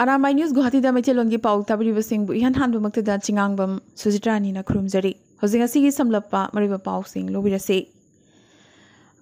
Arambai News Guwahati da Maitilon gi Pau tabri sing bu ihan han bumakta da chingangbam Sujitrani na khurumjari hojing asigi samlappa mariba Pau sing lobirase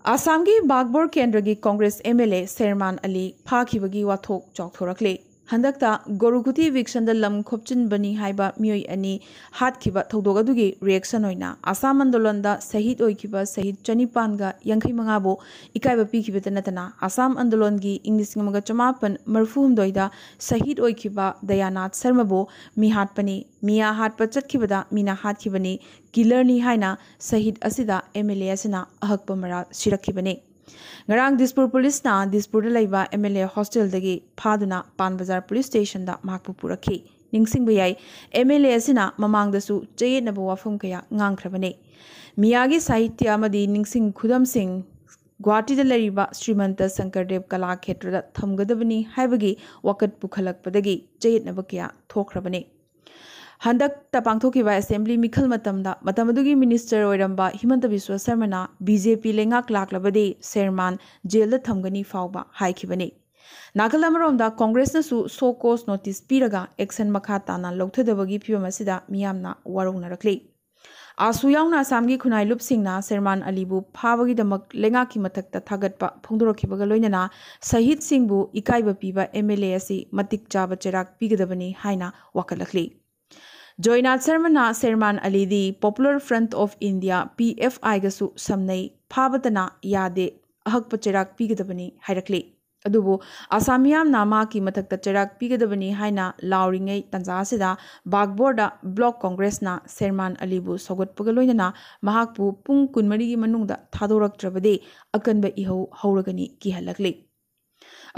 Assam gi Bagbor Kendra gi Congress MLA Sherman Ali phakibagi wathok chawthorakle handakta Goruguti Viction da lam khopchin bani haiba mioi ani hatkiba thodog adugi reaction oina Assam Andolan da shahid oikiba shahid chanipan ga 85 bo ikaiba pikiba tanatana Assam Andolan gi English ngamaga chamapan marfuhum doida shahid oikiba Dayanath Sharma bo mi hatpani miya hatpa chatkibada mina hatkibani killer ni haina shahid asida MLA asina ahakpa mara sirakibani Ngarang Dispur Police na Dispur da laiba MLA hostel dagi phaduna Pan Bazar Police Station da makpu purakhi ningsing bayai MLA asina mamang da su jayet na wafum kaya ngangkhrabane miyagi sahitya amadi ningsing khudam sing Guwahati da lariba Srimanta Sankardev Kala Khetra da thamgadabani haibagi wakat pukhalakpadagi jayet na bakya thokrabane Handak tapangthokiba assembly mikhal matamudugi minister oiramba Himanta Biswa Sarmana BJP lengak laklabadi Sherman jail da thamgani fawba haikibani Nagalamromda Congress na su so cause notice piraga action makha tana lauthadabagi phibam asida miyamna warungnarakli Asu yauna Assamgi khunai lup singna Sherman Alibu phabagi damak lengaki mathakta thagatpa phongdorokibaga loinana Shahid Singbu ikaiba piba MLA asi matik chaba cherak pigadabani haina wakalakli Joynath Sharma Sherman Ali di Popular Front of India PFI gasu samnai phabatana yade ahakpa cherak pigadabani hairakli adubu Assamiyam nama ki mathakta cherak pigadabani haina lauringai tanjasida Bagborda Block Congress na Sherman Ali bu sogot pagaloinana mahakpu pung kunmari gi manungda thadoraktrabade akanba ihau hauragani ki halakli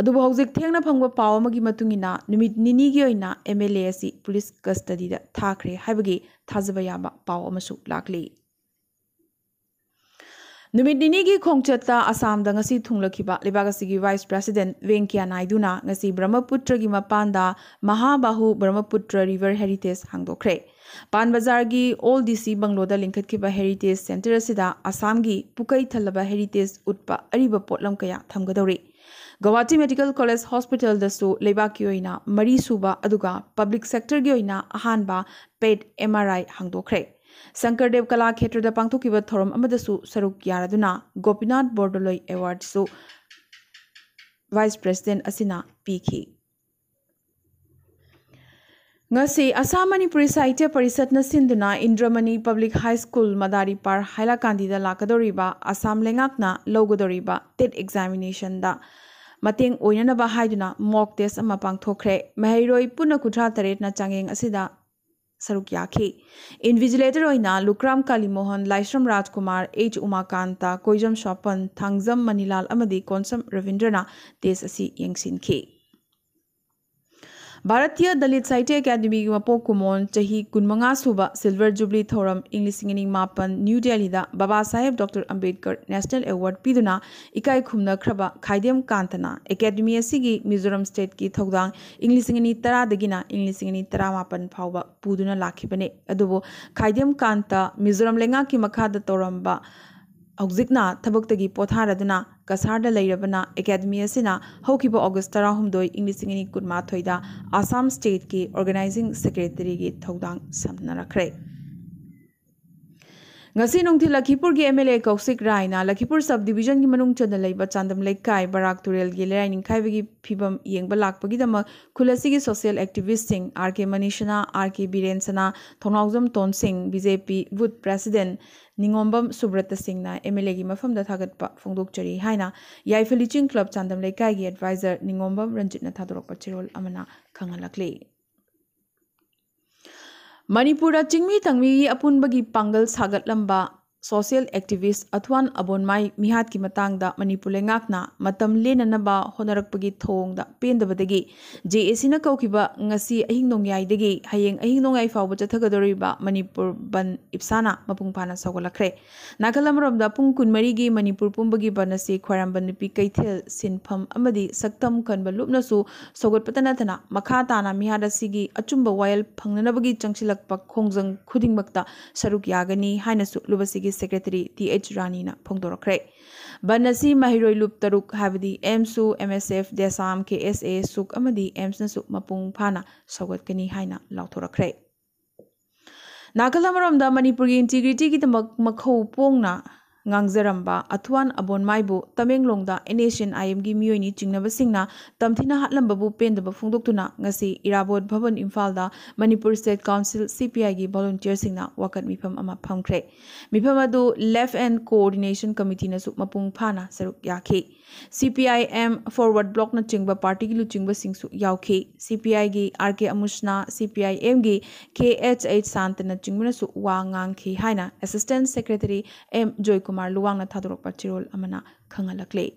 adubu hojik thengna phangba paw amagi matungina numit nini gi oina MLA asi police custody da thakre haibagi thajaba yaba paw amasu lakli numit nini gi khongchata Assam da ngasi thunglakiba lebagasi gi vice president Venkaiah Naidu na ngasi Brahmaputra gi mapanda Mahabahu Brahmaputra river heritage hangdokre Pan Bazar gi Old DC Bangloda linkatkiba heritage center asida Assam gi pukai thalaba heritage utpa ariba potlam kaya thamgadori Guwahati Medical College Hospital dasu leibaki oina mari suba aduga public sector gi oina ahanba PET MRI hangdokre Sankardev Kala Khetra da pangthokiba thorom amadasu saruk yaraduna Gopinath Bordoloi Award su Vice President asina pikhi Ngasi Assam Manipuri Sahitya Parisat na sinduna Indramani Public High School Madari Par Hailakandi da lakadoriba Assam lengakna logodoriba TET examination da Mateng oinanaba haiduna mock test ama pangthokre mahairoi puna kuthra taret na changeng asida saruk yakhi invigilator oina Lukram Kalimohan Laishram Rajkumar H Umakanta Koijam Shopan Thangjam Manilal amadi Konsam Ravindrana test asi yengsinki Bharatiya Dalit Sahitya Academy gi mapok kumon chahi kunmanga suba Silver Jubilee Thoram English Singing Mapan New Delhi da Baba Saheb Dr. Ambedkar National Award piduna ikai khumna khraba Khaidem Kantana Academy asigi Mizoram State ki thodang English Singing 10 dagina English Singing 18 phawba puduna lakhibane adubo Khaidem Kanta Mizoram lenga ki makha da toramba Augzikna Tabuk Potharaduna, Kasarda Lairabana, Academy Asina, Hokibo August Tarahumdoi, English Singing Kudma Thoida, Assam State Ki Organizing Secretary Ki Thodang Samnarakre. Ngasi nungthi Lakhipur gi MLA Kausik Raina, Lakhipur Subdivision gi manung chana laiba Chandam Laikai, Barak Turel gi Lerai Ningkai gi Phibam Yengba Lakpagi dama Khulasi gi social activist sing RK Manishana, RK Birensana, Thonauzam Ton Singh, BJP Wood President Ningombam Subrata Singh na MLA gi mafam da thagatpa phongdok chari haina Yaifaliching Club Chandam Laikai gi advisor Ningombam Ranjit na thadorok pachirol amana khangalakle Manipura Chingmi Tangmi Apunbagi Pangal Sagat Lamba Social Activist Atwan Abonmai Mihat Ki Matangda Manipur Lengakna Matam Lenanaba Honarakpagi Thongda Pendabadagi JAC na Kaukiba Ngasi Ahing Nongyai Degi Hayeng Ahing Nongai Fawba Chathagadoriba Manipur Ban Ipsana Mapungpana Sawalakre Nagalamramda Pung Kunmarigi Manipur Pumbagi Banasi Khwaramban Nupi Kaithel Sinpham Amadi Saktam Kanba Lupnasu Sogot Patanatana Makhatana Mihadasigi Achumba Wayal Pangnanabagi Changsilakpa Khongjang Khudingmakta Saruk Yagani Hainasu Lubasigi की secretary TH रानी ना फोंदोरखरे Bansi महिरोई loop तरुक हाबदी एमसु MSF देसाम KSA सुक अमदी AIIMS नसु मपुंग फाना सौगतकनी हाइना लाउथोरखरे नाकलमरमदा Manipuri integrity की मखौ पोंगना ngangjramba athuan abonmaibu tamenglongda NACN IM gi miyoni chingnabasingna tamthina hatlambabu pendaba phungdoktuna ngasi irabot bhavan imphal da Manipur State Council CPI gi volunteer singna wakat mifam ama phamkhre mifam adu left and coordination committee na su mapung phana saruk yakhi CPIM forward block na chingba party gi luchingba singsu yaukhi CPI gi RK Amushna CPIM gi KHH Santana chingmuna su wa ngangkhi haina assistant secretary M Joy Kumar Luwang na thadorokpa chirol amana khangalakle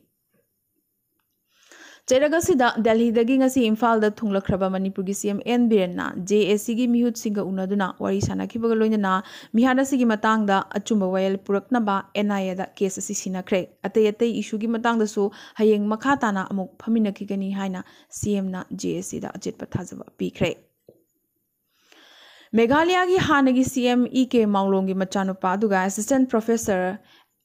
Cheragasi Delhi dagi ngasi Imphal da thunglakraba Manipur gi CM N Biren na JSC gi mihut singa unaduna wari sanakhibaga loinana mihana sigi matang da achumba wayel puraknaba NIA da case asi sinakre atay issue gi matang da su hayeng makha na amuk phaminakigani haina CM na JSC da ajitpa thajaba pikre Meghalaya gi hanagi CM EK Maulong gi machanupa aduga assistant professor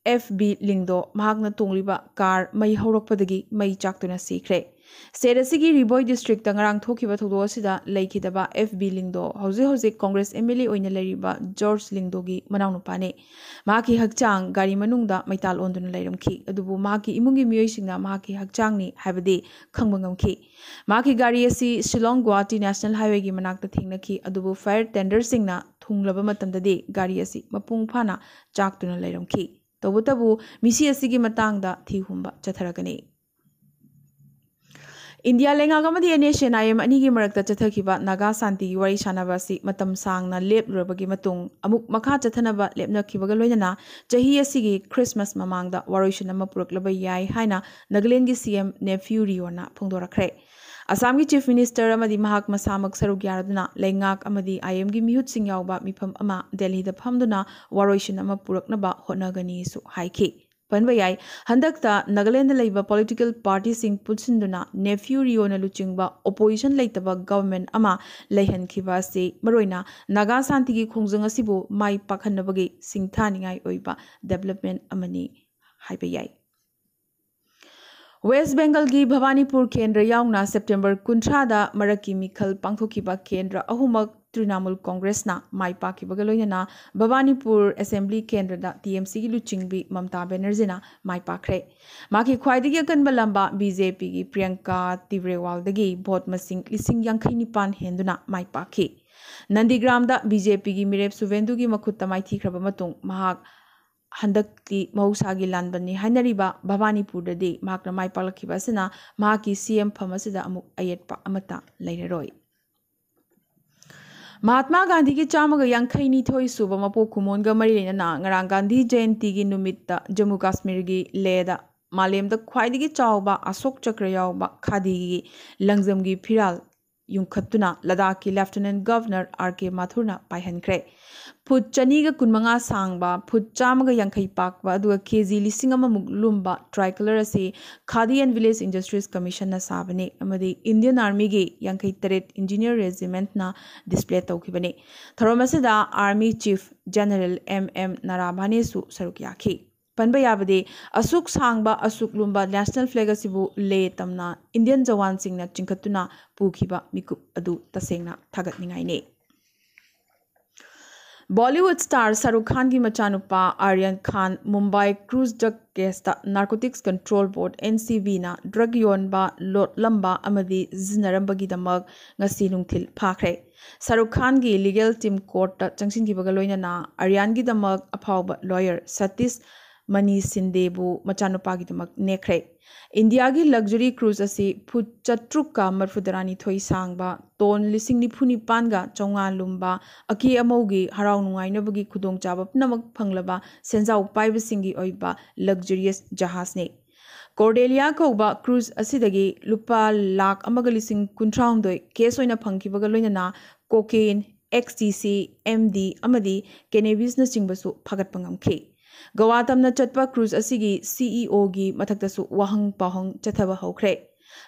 FB Lingdo mahakna tungliba car mai horokpadagi mai chaktuna sikre Serasigi Riboy district tangarang thokiba thodo asida laikidaba FB Lingdo hauze Congress MLA oina leriba George Lingdo gi manawnu pane maki hakchang gari manungda maital onduna leiramki adubu maki imungi miyoi singna maki hakchang ni habade khangbangamki maki gari asi Shillong Guwahati National Highway gi manakta thingnaki adubu fire tender singna thunglaba matamdade gari asi mapung phana chaktuna leiramki Tawutabu misi asigi matangda thihumba chatharagani India lengagamadi nation IM anigi marakta chathakiba Naga Santi wari sanabasi matam sangna lep rubagi matung amuk makha chathanaba lepna kibaga loinana chahi asigi Christmas mamangda waroishana mapuruklaba yai haina Nagaland gi CM nephew Riona phongdorakre Assam gi Chief Minister amadi mahak masamak saruk yaraduna lengak amadi IM gi mihut sing yawba mifam ama Delhi da phamduna waroishin ama puraknaba hotnagani su haiki Panbayai handakta Nagaland laiba political party sing putsinduna nephew Riona luchingba opposition laitaba government ama leihan khiba se maroina Naga Santi gi khongjang asibu mai pakhanabagi singthaningai oiba development amani haibayai West Bengal gi Bhawanipur Kendra yaungna September 13 da maraki mikhal pangthokiba Kendra ahumak Trinamool Congress na mai pakibaga loinana Bhawanipur Assembly Kendra da TMC gi luchingbi Mamta Banerjee na mai pakre maki khwaidagi akanba lamba BJP gi Priyanka Tibrewal dagi vote masing 89 henduna mai pakhi Nandigram da BJP gi Mirep Suvendu gi makhutta mai thikraba matung mahak handakti mahusagi lanbani hainariba Bhawanipur dadi mahakna mai palakhiba asina mahaki CM phamasida amuk ayetpa amata leiraroi Mahatma Gandhi ki chamaga yankhaini thoi suba mapo kumonga marilena na ngarang Gandhi Jayanti gi numitta Jammu Kashmir gi leda malemda khwaidagi chawba Ashok Chakra yawba khadi gi langjam gi phiral yungkhattuna Ladakh ki Lieutenant Governor RK Mathurna paihankre Phut chaniga kunmanga sangba phut chamaga yankhai pakba aduga kg lising amamuk lumba tricolor ase Khadi and Village Industries Commission na sabane amadi Indian Army gi yankhai taret engineer regiment na display tawkhibane thoromasida Army Chief General MM Narabhane su saruk yakhi panba yabade asuk sangba asuk lumba national flag asibu le tamna Indian jawan singna chingkhatuna pukhiba mikup adu tasengna thagatningai ne Bollywood star Shahrukh Khan ki machanupa Aryan Khan Mumbai cruise drug case ta Narcotics Control Board NCB na drug yonba lot lamba amadi zinaramba gi damak ngasi nungthil phakre Shahrukh Khan gi legal team court ta changsin gi bagaloina na Aryan gi damak aphawba lawyer Satish Mani Sindebu machanupa gi damak nekhre India gi luxury cruise asi phut chatruk ka marfudarani thoi sangba ton lising ni phuni panga chonga lumba aki amaugi harau nungai nabagi khudong chaba namak phanglaba senjau paiba singi oiba luxurious jahaz ne Cordelia Koba cruise asidagi lupa lakh amaga lising kuntraungdoi case oina phangkibaga loinana cocaine XTC MD amadi cannabis na chingbasu phagat pangamkhi Gawatam na chatpa cruise asigi CEO gi mathaktasu wahang pahang chathaba hokre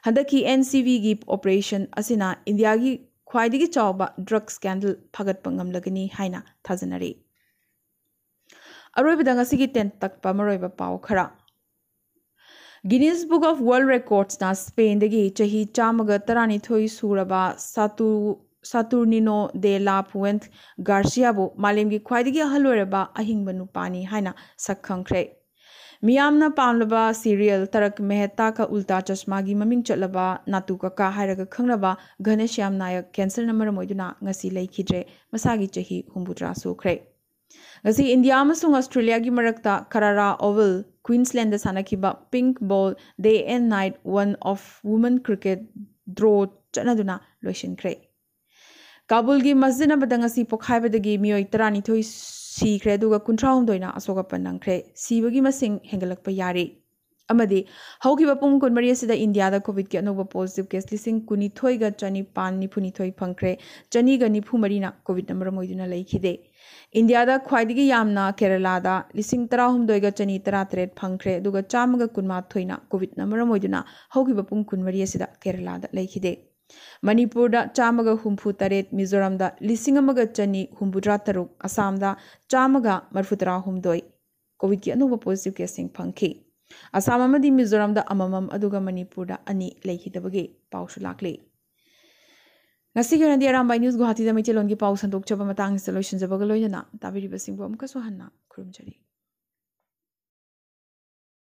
handaki NCV gi operation asina India gi khwaidigi chawba drug scandal phagat pangam lagani haina thajanari अरोइबदा ngasi gi ten takpa maroiba pau khara Guinness Book of World Records na Spain dagi chahi chamaga tarani thoi suraba Saturnino de la Puente Garcia bu malemgi khwaidagi ahaloraba ahingba nupani haina sakhangkhre Miyamna pamlaba serial Tarak Mehta ka ulta chashma gi maming chatlaba natu kaka hairaga khanglaba Ghaneshyam Nayak cancer na maramoiduna ngasi laikhidre masagi chahi humbutra sukhre ngasi India amasung Australia gi marakta Karara Oval Queensland da sanakiba pink ball day and night one of women cricket draw chanaduna loishinkre Kabul gi masjid abada ngasi pokhaibadagi mioi tarani thoi sikre duga kuntraum doina asoga panangkre sibagi masing hengalakpa yari amadi haukiba pung kunmari asida India da covid ki anoba positive case lising kuni thoi ga chani pan ni phuni thoi phangkre chani ga ni phumari na covid number moiduna laikhide India da khwaidigi yamna Kerala da lising tarahum doiga chani taratret phangkre duga chamaga kunma thoina covid number moiduna haukiba pung kunmari asida Kerala da laikhide Manipur da chamaga humpu taret Mizoram da lising amaga chani humbudra taruk Assam da chamaga marfutara humdoi covid ki anoba positive case sing phangki Assam amadi Mizoram da amamam aduga Manipur da ani laikhidabagi pausu lakli ngasi gana di Arambai News Guwahati da maiche longi pau sandok chaba matang solution jabaga loina tabiri basing bom ka sohanna khurumjari